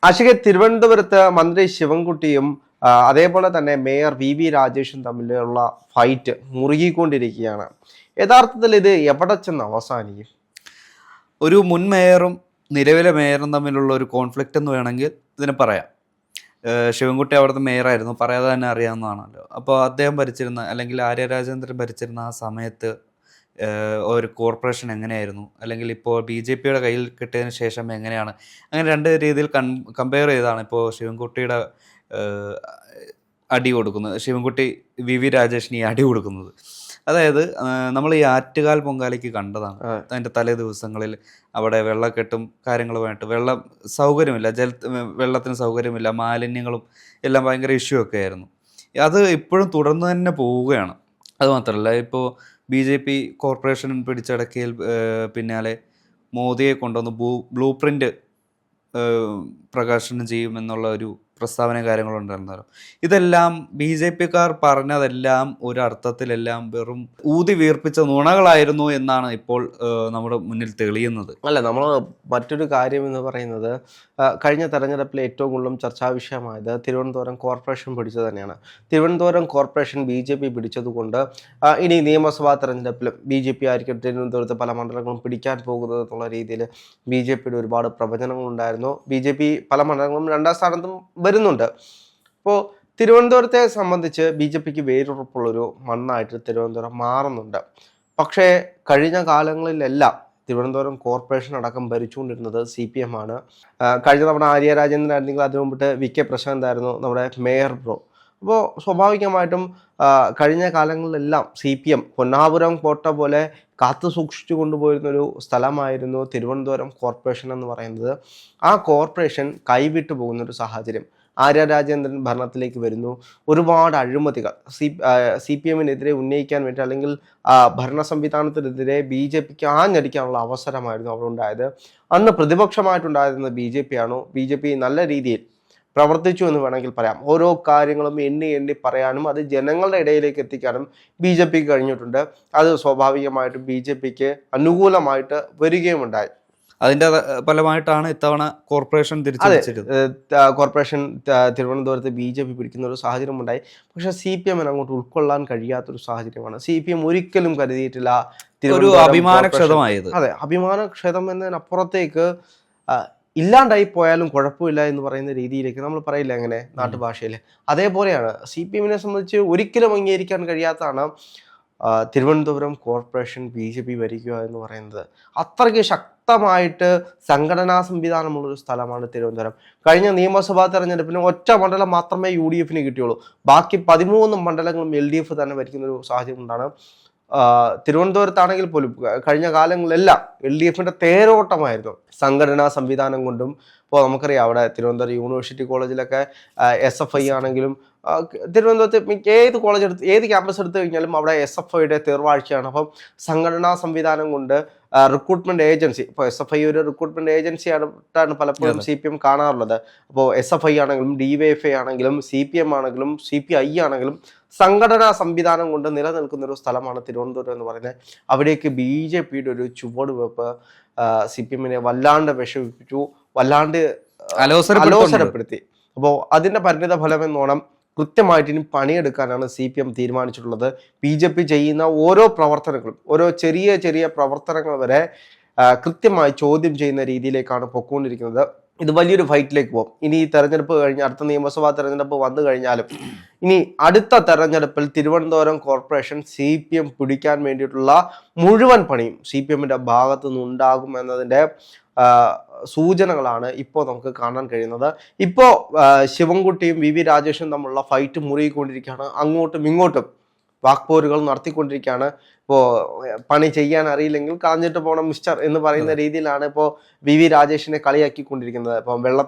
ആഷിഖെ, തിരുവനന്തപുരത്ത് മന്ത്രി ശിവൻകുട്ടിയും അതേപോലെ തന്നെ മേയർ വി രാജേഷും തമ്മിലുള്ള ഫൈറ്റ് മുറുകിക്കൊണ്ടിരിക്കുകയാണ്. യഥാർത്ഥത്തിൽ ഇത് എവിടെ ചെന്ന് അവസാനിക്കും? ഒരു മുൻ മേയറും നിലവിലെ മേയറും തമ്മിലുള്ള ഒരു കോൺഫ്ലിക്റ്റ് എന്ന് വേണമെങ്കിൽ ഇതിനെ പറയാം. ശിവൻകുട്ടി അവിടുത്തെ മേയറായിരുന്നു, പറയാതെ തന്നെ അറിയാവുന്നതാണല്ലോ. അപ്പോൾ അദ്ദേഹം ഭരിച്ചിരുന്ന, അല്ലെങ്കിൽ ആര്യ രാജേന്ദ്രൻ ഭരിച്ചിരുന്ന ആ സമയത്ത് ഒരു കോർപ്പറേഷൻ എങ്ങനെയായിരുന്നു, അല്ലെങ്കിൽ ഇപ്പോൾ BJP കയ്യിൽ കിട്ടിയതിന് ശേഷം എങ്ങനെയാണ്, അങ്ങനെ രണ്ട് രീതിയിൽ കമ്പയർ ചെയ്താണ് ഇപ്പോൾ ശിവൻകുട്ടിയുടെ അടി കൊടുക്കുന്നത്, ശിവൻകുട്ടി വി രാജേഷിന് ഈ അടി കൊടുക്കുന്നത്. അതായത് നമ്മൾ ഈ ആറ്റുകാൽ പൊങ്കാലയ്ക്ക് കണ്ടതാണ്. അതിൻ്റെ തലേ ദിവസങ്ങളിൽ അവിടെ വെള്ളക്കെട്ടും കാര്യങ്ങളുമായിട്ട് സൗകര്യമില്ല, വെള്ളത്തിന് സൗകര്യമില്ല, മാലിന്യങ്ങളും എല്ലാം ഭയങ്കര ഇഷ്യൂ ഒക്കെ ആയിരുന്നു. അത് ഇപ്പോഴും തുടർന്ന് തന്നെ പോവുകയാണ്. അതുമാത്രമല്ല, ഇപ്പോൾ BJP കോർപ്പറേഷൻ പിടിച്ചടക്കിയതിൽ പിന്നാലെ മോദിയെ കൊണ്ടുവന്ന് ബ്ലൂ പ്രിൻ്റ് പ്രകാശനം ചെയ്യുമെന്നുള്ള ഒരു പ്രസ്താവന കാര്യങ്ങളുണ്ടായിരുന്നല്ലോ. ഇതെല്ലാം BJP-ക്കാർ പറഞ്ഞതെല്ലാം ഒരർത്ഥത്തിലെല്ലാം വെറും ഊതി വീർപ്പിച്ച നുണകളായിരുന്നു എന്നാണ് ഇപ്പോൾ നമ്മുടെ മുന്നിൽ തെളിയുന്നത്. അല്ല, നമ്മൾ മറ്റൊരു കാര്യം എന്ന് പറയുന്നത്, കഴിഞ്ഞ തെരഞ്ഞെടുപ്പിൽ ഏറ്റവും കൂടുതലും ചർച്ചാ വിഷയമായത് തിരുവനന്തപുരം കോർപ്പറേഷൻ പിടിച്ചത് തന്നെയാണ്. തിരുവനന്തപുരം കോർപ്പറേഷൻ BJP പിടിച്ചതുകൊണ്ട് ഇനി നിയമസഭാ തെരഞ്ഞെടുപ്പിലും BJP ആയിരിക്കും തിരുവനന്തപുരത്ത് പല മണ്ഡലങ്ങളും പിടിക്കാൻ പോകുന്നത് എന്നുള്ള രീതിയിൽ BJP-യുടെ ഒരുപാട് പ്രവചനങ്ങളുണ്ടായിരുന്നു. BJP പല മണ്ഡലങ്ങളും രണ്ടാം സ്ഥാനത്തും വരുന്നുണ്ട്. അപ്പോൾ തിരുവനന്തപുരത്തെ സംബന്ധിച്ച് BJP-ക്ക് വേരുറപ്പുള്ളൊരു മണ്ണായിട്ട് തിരുവനന്തപുരം മാറുന്നുണ്ട്. പക്ഷേ കഴിഞ്ഞ കാലങ്ങളിലെല്ലാം തിരുവനന്തപുരം കോർപ്പറേഷൻ അടക്കം ഭരിച്ചുകൊണ്ടിരുന്നത് CPM ആണ്. കഴിഞ്ഞ തവണ ആര്യ രാജേന്ദ്രൻ ആയിരുന്നെങ്കിൽ അതിനു മുമ്പിട്ട് VK പ്രശാന്ത് ആയിരുന്നു നമ്മുടെ മേയർ ബ്രോ. അപ്പോൾ സ്വാഭാവികമായിട്ടും കഴിഞ്ഞ കാലങ്ങളിലെല്ലാം CPM പൊന്നാപുരം കോട്ട പോലെ കാത്തു സൂക്ഷിച്ചു കൊണ്ടുപോയിരുന്നൊരു സ്ഥലമായിരുന്നു തിരുവനന്തപുരം കോർപ്പറേഷൻ എന്ന് പറയുന്നത്. ആ കോർപ്പറേഷൻ കൈവിട്ടു പോകുന്നൊരു സാഹചര്യം. ആര്യ രാജേന്ദ്രൻ ഭരണത്തിലേക്ക് വരുന്നു. ഒരുപാട് അഴിമതികൾ CPM-നെതിരെ ഉന്നയിക്കാൻ വേണ്ടി, അല്ലെങ്കിൽ ഭരണ സംവിധാനത്തിനെതിരെ BJP-ക്ക് ആഞ്ഞടിക്കാനുള്ള അവസരമായിരുന്നു അവിടെ ഉണ്ടായത്. അന്ന് പ്രതിപക്ഷമായിട്ടുണ്ടായിരുന്നത് BJP ആണോ? BJP നല്ല രീതിയിൽ പ്രവർത്തിച്ചു എന്ന് വേണമെങ്കിൽ പറയാം. ഓരോ കാര്യങ്ങളും എണ്ണി പറയാനും അത് ജനങ്ങളുടെ ഇടയിലേക്ക് എത്തിക്കാനും BJP-ക്ക് കഴിഞ്ഞിട്ടുണ്ട്. അത് സ്വാഭാവികമായിട്ടും BJP-ക്ക് അനുകൂലമായിട്ട് വരികയുമുണ്ടായി. അതിൻ്റെ ഫലമായിട്ടാണ് ഇത്തവണ കോർപ്പറേഷൻ തിരിച്ചു കോർപ്പറേഷൻ തിരുവനന്തപുരത്ത് BJP പിടിക്കുന്ന ഒരു സാഹചര്യം ഉണ്ടായി. പക്ഷേ CPM-ന് അങ്ങോട്ട് ഉൾക്കൊള്ളാൻ കഴിയാത്തൊരു സാഹചര്യമാണ്. CPM ഒരിക്കലും കരുതിയിട്ടില്ല ഒരു അഭിമാനക്ഷതമായത്. അതെ, അഭിമാനക്ഷതം എന്നതിനപ്പുറത്തേക്ക് ഇല്ലാണ്ടായി പോയാലും കുഴപ്പമില്ല എന്ന് പറയുന്ന രീതിയിലേക്ക് നമ്മൾ പറയില്ല എങ്ങനെ നാട്ടുഭാഷയിൽ, അതേപോലെയാണ് CPM-നെ സംബന്ധിച്ച് ഒരിക്കലും അംഗീകരിക്കാൻ കഴിയാത്തതാണ് തിരുവനന്തപുരം കോർപ്പറേഷൻ BJP ഭരിക്കുക എന്ന് പറയുന്നത്. അത്രയ്ക്ക് ശക്തമായിട്ട് സംഘടനാ സംവിധാനമുള്ളൊരു സ്ഥലമാണ് തിരുവനന്തപുരം. കഴിഞ്ഞ നിയമസഭാ തെരഞ്ഞെടുപ്പിന് ഒറ്റ മണ്ഡലം മാത്രമേ UDF-ന് കിട്ടിയുള്ളൂ. ബാക്കി 13 മണ്ഡലങ്ങളും LDF തന്നെ ഭരിക്കുന്നൊരു സാഹചര്യം കൊണ്ടാണ്. തിരുവനന്തപുരത്താണെങ്കിൽ പോലും കഴിഞ്ഞ കാലങ്ങളിലെല്ലാം LDF-ന്റെ തേരോട്ടമായിരുന്നു. സംഘടനാ സംവിധാനം കൊണ്ടും. ഇപ്പോൾ നമുക്കറിയാം, അവിടെ തിരുവനന്തപുരം യൂണിവേഴ്സിറ്റി കോളേജിലൊക്കെ SFI ആണെങ്കിലും, തിരുവനന്തപുരത്ത് ഏത് കോളേജ് ഏത് ക്യാമ്പസ് എടുത്തു കഴിഞ്ഞാലും അവിടെ SFI-യുടെ തേർവാഴ്ചയാണ്. അപ്പം സംഘടനാ സംവിധാനം കൊണ്ട് റിക്രൂട്ട്മെന്റ് ഏജൻസി, ഇപ്പോൾ SFI ഒരു റിക്രൂട്ട്മെന്റ് ഏജൻസി ആയിട്ടാണ് പലപ്പോഴും CPM കാണാറുള്ളത്. അപ്പോൾ SFI ആണെങ്കിലും DYFI ആണെങ്കിലും CPM ആണെങ്കിലും CPI ആണെങ്കിലും സംഘടനാ സംവിധാനം കൊണ്ട് നിലനിൽക്കുന്ന ഒരു സ്ഥലമാണ് തിരുവനന്തപുരം എന്ന് പറയുന്നത്. അവിടേക്ക് BJP-യുടെ ഒരു ചുവടുവെപ്പ് CPM-നെ വല്ലാണ്ട് വിഷമിപ്പിച്ചു, വല്ലാണ്ട് അലോസരപ്പെടുത്തി. അപ്പോൾ അതിൻ്റെ പരിണിത ഫലം എന്നോണം കൃത്യമായിട്ട് ഇനി പണിയെടുക്കാനാണ് CPM തീരുമാനിച്ചിട്ടുള്ളത്. BJP ചെയ്യുന്ന ഓരോ പ്രവർത്തനങ്ങളും, ഓരോ ചെറിയ പ്രവർത്തനങ്ങൾ വരെ കൃത്യമായി ചോദ്യം ചെയ്യുന്ന രീതിയിലേക്കാണ് പൊയ്ക്കൊണ്ടിരിക്കുന്നത്. ഇത് വലിയൊരു ഫൈറ്റിലേക്ക് പോകും. ഇനി ഈ തെരഞ്ഞെടുപ്പ് കഴിഞ്ഞ് അടുത്ത നിയമസഭാ തെരഞ്ഞെടുപ്പ് വന്നു കഴിഞ്ഞാലും ഇനി അടുത്ത തെരഞ്ഞെടുപ്പിൽ തിരുവനന്തപുരം കോർപ്പറേഷൻ CPM പിടിക്കാൻ വേണ്ടിയിട്ടുള്ള മുഴുവൻ പണിയും CPM-ന്റെ ഭാഗത്തു നിന്നുണ്ടാകും എന്നതിൻ്റെ സൂചനകളാണ് ഇപ്പോൾ നമുക്ക് കാണാൻ കഴിയുന്നത്. ഇപ്പോൾ ശിവൻകുട്ടിയും വി രാജേഷും തമ്മിലുള്ള ഫൈറ്റ് മുറുകിക്കൊണ്ടിരിക്കുകയാണ്. അങ്ങോട്ടും ഇങ്ങോട്ടും വാക്പോരുകൾ നടത്തിക്കൊണ്ടിരിക്കുകയാണ്. ഇപ്പോൾ പണി ചെയ്യാൻ അറിയില്ലെങ്കിൽ കളഞ്ഞിട്ട് പോകണം മിസ്റ്റർ എന്ന് പറയുന്ന രീതിയിലാണ് ഇപ്പോൾ വി രാജേഷിനെ കളിയാക്കിക്കൊണ്ടിരിക്കുന്നത്. ഇപ്പം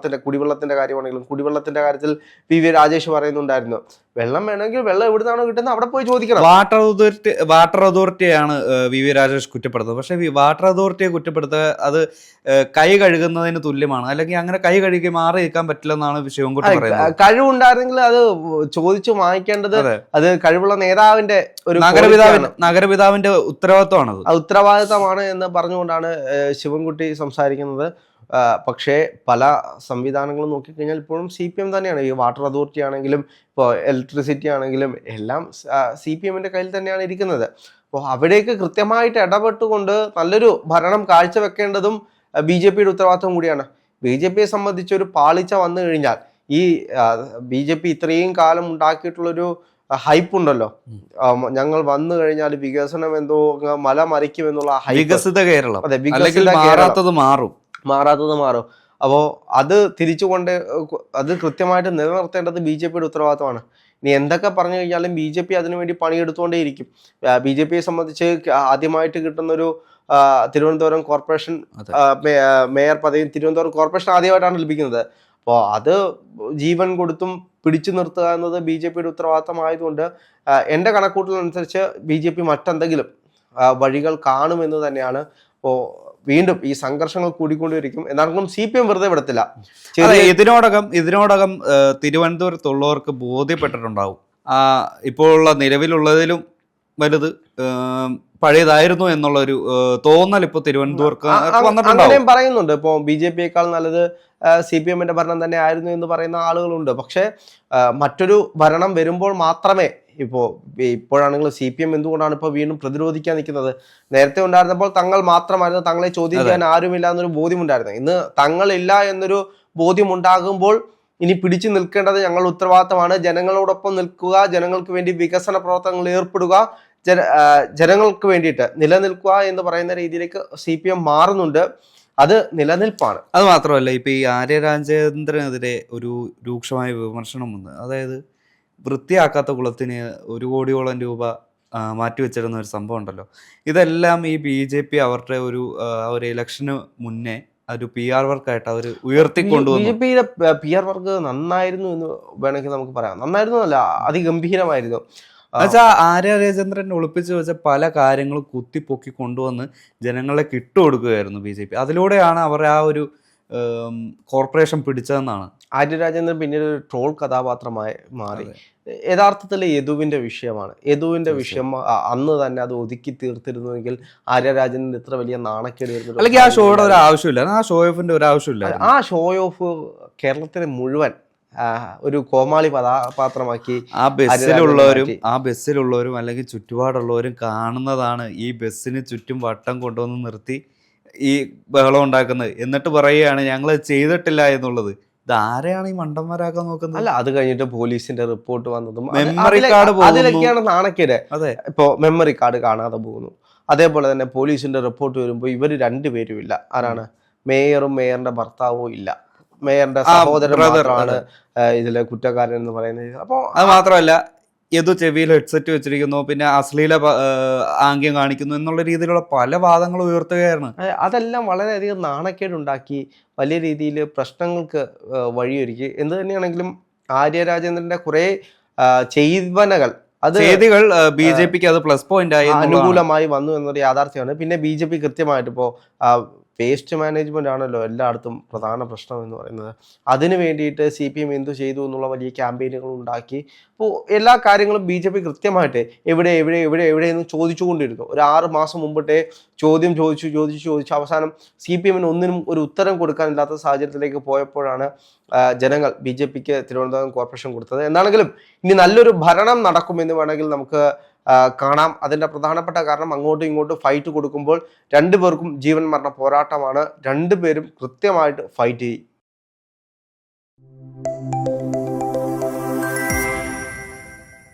കുടിവെള്ളത്തിന്റെ കാര്യമാണെങ്കിലും, കുടിവെള്ളത്തിന്റെ കാര്യത്തിൽ വി രാജേഷ് പറയുന്നുണ്ടായിരുന്നു, വെള്ളം വേണമെങ്കിൽ വെള്ളം എവിടുന്നാണോ കിട്ടുന്നത് അവിടെ പോയി ചോദിക്കണം. വാട്ടർ അതോറിറ്റിയാണ് വി രാജേഷ് കുറ്റപ്പെടുത്തുന്നത്. പക്ഷെ വാട്ടർ അതോറിറ്റിയെ കുറ്റപ്പെടുത്തുക അത് കൈ കഴുകുന്നതിന് തുല്യമാണ്. അല്ലെങ്കിൽ അങ്ങനെ കൈ കഴുകി മാറി നിൽക്കാൻ പറ്റില്ലെന്നാണ് ശിവൻകുട്ടി പറയുന്നത്. കഴിവുണ്ടായിരുന്നെങ്കിൽ അത് ചോദിച്ചു വാങ്ങിക്കേണ്ടത് അത് കഴിവുള്ള നേതാവിന്റെ ഒരു നഗരപിതാവിന്റെ ഉത്തരവാദിത്തമാണ് എന്ന് പറഞ്ഞുകൊണ്ടാണ് ശിവൻകുട്ടി സംസാരിക്കുന്നത്. പക്ഷേ പല സംവിധാനങ്ങളും നോക്കിക്കഴിഞ്ഞാൽ ഇപ്പോഴും CPM തന്നെയാണ്. ഈ വാട്ടർ അതോറിറ്റി ആണെങ്കിലും ഇപ്പോൾ ഇലക്ട്രിസിറ്റി ആണെങ്കിലും എല്ലാം CPMന്റെ കയ്യിൽ തന്നെയാണ് ഇരിക്കുന്നത്. അപ്പോൾ അവിടേക്ക് കൃത്യമായിട്ട് ഇടപെട്ടുകൊണ്ട് നല്ലൊരു ഭരണം കാഴ്ചവെക്കേണ്ടതും BJPയുടെ ഉത്തരവാദിത്വം കൂടിയാണ്. BJPയെ സംബന്ധിച്ച് ഒരു പാളിച്ച വന്നു കഴിഞ്ഞാൽ ഈ BJP ഇത്രയും കാലം ഉണ്ടാക്കിയിട്ടുള്ളൊരു ഹൈപ്പ് ഉണ്ടല്ലോ, ഞങ്ങൾ വന്നു കഴിഞ്ഞാൽ വികസനം എന്തോ മല മറിക്കുമെന്നുള്ള വികസിത കേരളം, അതെ, മാറാത്തത് മാറും. അപ്പോൾ അത് അത് കൃത്യമായിട്ട് നിലനിർത്തേണ്ടത് BJPയുടെ ഉത്തരവാദിത്തമാണ്. ഇനി എന്തൊക്കെ പറഞ്ഞു കഴിഞ്ഞാലും BJP അതിനുവേണ്ടി പണിയെടുത്തുകൊണ്ടേയിരിക്കും. BJPയെ സംബന്ധിച്ച് ആദ്യമായിട്ട് കിട്ടുന്നൊരു തിരുവനന്തപുരം കോർപ്പറേഷൻ മേയർ പദവിയും തിരുവനന്തപുരം കോർപ്പറേഷൻ ആദ്യമായിട്ടാണ് ലഭിക്കുന്നത്. അപ്പോൾ അത് ജീവൻ കൊടുത്തും പിടിച്ചു നിർത്തുക എന്നത് BJPയുടെ ഉത്തരവാദിത്തമായതുകൊണ്ട് എൻ്റെ കണക്കൂട്ടലനുസരിച്ച് BJP മറ്റെന്തെങ്കിലും വഴികൾ കാണുമെന്ന് തന്നെയാണ്. അപ്പോൾ വീണ്ടും ഈ സംഘർഷങ്ങൾ കൂടിക്കൊണ്ടിരിക്കും. എന്നാലും CPM വെറുതെ വിടത്തില്ല. ഇതിനോടകം തിരുവനന്തപുരത്തുള്ളവർക്ക് ബോധ്യപ്പെട്ടിട്ടുണ്ടാവും ഇപ്പോൾ ഉള്ള നിലവിലുള്ളതിലും വലുത് പഴയതായിരുന്നു എന്നുള്ളൊരു തോന്നൽ ഇപ്പോൾ തിരുവനന്തപുരത്ത് അങ്ങനെയും പറയുന്നുണ്ട്. ഇപ്പോൾ BJPയേക്കാൾ നല്ലത് CPMന്റെ ഭരണം തന്നെ ആയിരുന്നു എന്ന് പറയുന്ന ആളുകളുണ്ട്. പക്ഷേ മറ്റൊരു ഭരണം വരുമ്പോൾ മാത്രമേ ഇപ്പോഴാണെങ്കിൽ CPM എന്തുകൊണ്ടാണ് ഇപ്പോൾ വീണ്ടും പ്രതിരോധിക്കാൻ നിൽക്കുന്നത്? നേരത്തെ ഉണ്ടായിരുന്നപ്പോൾ തങ്ങൾ മാത്രമായിരുന്നു, തങ്ങളെ ചോദ്യം ചെയ്യാൻ ആരുമില്ല എന്നൊരു ബോധ്യമുണ്ടായിരുന്നു. ഇന്ന് തങ്ങളില്ല എന്നൊരു ബോധ്യമുണ്ടാകുമ്പോൾ ഇനി പിടിച്ചു നിൽക്കേണ്ടത് ഞങ്ങളുടെ ഉത്തരവാദിത്തമാണ്. ജനങ്ങളോടൊപ്പം നിൽക്കുക, ജനങ്ങൾക്ക് വേണ്ടി വികസന പ്രവർത്തനങ്ങളിൽ ഏർപ്പെടുക, ജനങ്ങൾക്ക് വേണ്ടിയിട്ട് നിലനിൽക്കുക എന്ന് പറയുന്ന രീതിയിലേക്ക് CPM മാറുന്നുണ്ട്. അത് നിലനിൽപ്പാണ്. അത് മാത്രമല്ല, ഇപ്പൊ ഈ ആര്യ രാജേന്ദ്രനെതിരെ ഒരു രൂക്ഷമായ വിമർശനം വന്നു. അതായത് വൃത്തിയാക്കാത്ത കുളത്തിന് 1 കോടിയോളം രൂപ മാറ്റിവെച്ചിരുന്ന ഒരു സംഭവം ഉണ്ടല്ലോ. ഇതെല്ലാം ഈ BJP അവരുടെ ഒരു ഇലക്ഷന് മുന്നേ ഒരു PR വർക്കായിട്ട് അവർ ഉയർത്തിക്കൊണ്ടുവന്നു. BJPയുടെ PR വർക്ക് നന്നായിരുന്നു എന്ന് വേണമെങ്കിൽ നമുക്ക് പറയാം. നന്നായിരുന്നു അല്ല, അതിഗംഭീരമായിരുന്നു. എന്നുവെച്ചാൽ ആര്യ രാജേന്ദ്രൻ ഒളിപ്പിച്ചു വെച്ച പല കാര്യങ്ങളും കുത്തിപ്പൊക്കി കൊണ്ടുവന്ന് ജനങ്ങളെ കിട്ടുകൊടുക്കുകയായിരുന്നു BJP. അതിലൂടെയാണ് അവർ ആ ഒരു കോർപ്പറേഷൻ പിടിച്ചതെന്നാണ്. ആര്യ രാജേന്ദ്രൻ പിന്നീട് ഒരു ട്രോൾ കഥാപാത്രമായി മാറി. യഥാർത്ഥത്തിൽ യദുവിന്റെ വിഷയമാണ്. യദുവിന്റെ വിഷയം അന്ന് തന്നെ അത് ഒതുക്കി തീർത്തിരുന്നുവെങ്കിൽ ആര്യ രാജേന്ദ്രൻ ഇത്ര വലിയ നാണക്കേട് വരുന്നത്. അല്ലെങ്കിൽ ആ ഷോയുടെ ഒരു ആവശ്യമില്ല, ആ ഷോ ഓഫിന്റെ ഒരു ആവശ്യമില്ല. ആ ഷോ ഓഫ് കേരളത്തിലെ മുഴുവൻ ഒരു കോമാളി കഥാപാത്രമാക്കി ആ ബസ്സിലുള്ളവരും അല്ലെങ്കിൽ ചുറ്റുപാടുള്ളവരും കാണുന്നതാണ്. ഈ ബസ്സിന് ചുറ്റും വട്ടം കൊണ്ടുവന്ന് നിർത്തി ഈ ബഹളം ഉണ്ടാക്കുന്നത്, എന്നിട്ട് പറയുകയാണ് ഞങ്ങൾ ചെയ്തിട്ടില്ല എന്നുള്ളത്. ഇതാരെയാണ് ഈ മണ്ടന്മാരാക്കാൻ നോക്കുന്നത്? അല്ല, അത് കഴിഞ്ഞിട്ട് പോലീസിന്റെ റിപ്പോർട്ട് വന്നതും മെമ്മറി കാർഡ് അതിലൊക്കെയാണ് നാണക്കേട്. അതെ, ഇപ്പോ മെമ്മറി കാർഡ് കാണാതെ പോകുന്നു. അതേപോലെ തന്നെ പോലീസിന്റെ റിപ്പോർട്ട് വരുമ്പോൾ ഇവർ രണ്ടുപേരും ഇല്ല. ആരാണ്? മേയറും മേയറിന്റെ ഭർത്താവും ഇല്ല. മേയറിന്റെ സഹോദരൻ മാത്രമാണ് ഇതിലെ കുറ്റക്കാരൻ എന്ന് പറയുന്നത്. അപ്പോൾ അത് മാത്രമല്ല, ഏതോ ചെവിയിൽ ഹെഡ്സെറ്റ് വെച്ചിരിക്കുന്നു, പിന്നെ അശ്ലീല ആംഗ്യം കാണിക്കുന്നു എന്നുള്ള രീതിയിലുള്ള പല വാദങ്ങളും ഉയർത്തുകയായിരുന്നു. അതെല്ലാം വളരെയധികം നാണക്കേടുണ്ടാക്കി, വലിയ രീതിയിൽ പ്രശ്നങ്ങൾക്ക് വഴിയൊരുക്കി. എന്ത് തന്നെയാണെങ്കിലും ആര്യ രാജേന്ദ്രന്റെ കുറെ ചെയ്തികൾ BJPക്ക് അത് പ്ലസ് പോയിന്റ് ആയി, അനുകൂലമായി വന്നു എന്നൊരു യാഥാർത്ഥ്യമാണ്. പിന്നെ BJP കൃത്യമായിട്ട് ഇപ്പോൾ വേസ്റ്റ് മാനേജ്മെന്റ് ആണല്ലോ എല്ലായിടത്തും പ്രധാന പ്രശ്നം എന്ന് പറയുന്നത്. അതിനു വേണ്ടിയിട്ട് CPM എന്തു ചെയ്തു എന്നുള്ള വലിയ ക്യാമ്പയിനുകൾ ഉണ്ടാക്കി. അപ്പോൾ എല്ലാ കാര്യങ്ങളും BJP കൃത്യമായിട്ട് എവിടെ എന്ന് ചോദിച്ചുകൊണ്ടിരുന്നു. ഒരു 6 മാസം മുമ്പിട്ടേ ചോദിച്ചു അവസാനം CPMന് ഒന്നിനും ഒരു ഉത്തരം കൊടുക്കാനില്ലാത്ത സാഹചര്യത്തിലേക്ക് പോയപ്പോഴാണ് ജനങ്ങൾ BJPക്ക് തിരുവനന്തപുരം കോർപ്പറേഷൻ കൊടുത്തത്. എന്നാണെങ്കിലും ഇനി നല്ലൊരു ഭരണം നടക്കുമെന്ന് വേണമെങ്കിൽ നമുക്ക് കാണാം. അതിൻ്റെ പ്രധാനപ്പെട്ട കാരണം അങ്ങോട്ടും ഇങ്ങോട്ടും ഫൈറ്റ് കൊടുക്കുമ്പോൾ രണ്ടുപേർക്കും ജീവൻ മരണ പോരാട്ടമാണ്. രണ്ടുപേരും കൃത്യമായിട്ട് ഫൈറ്റ് ചെയ്യും.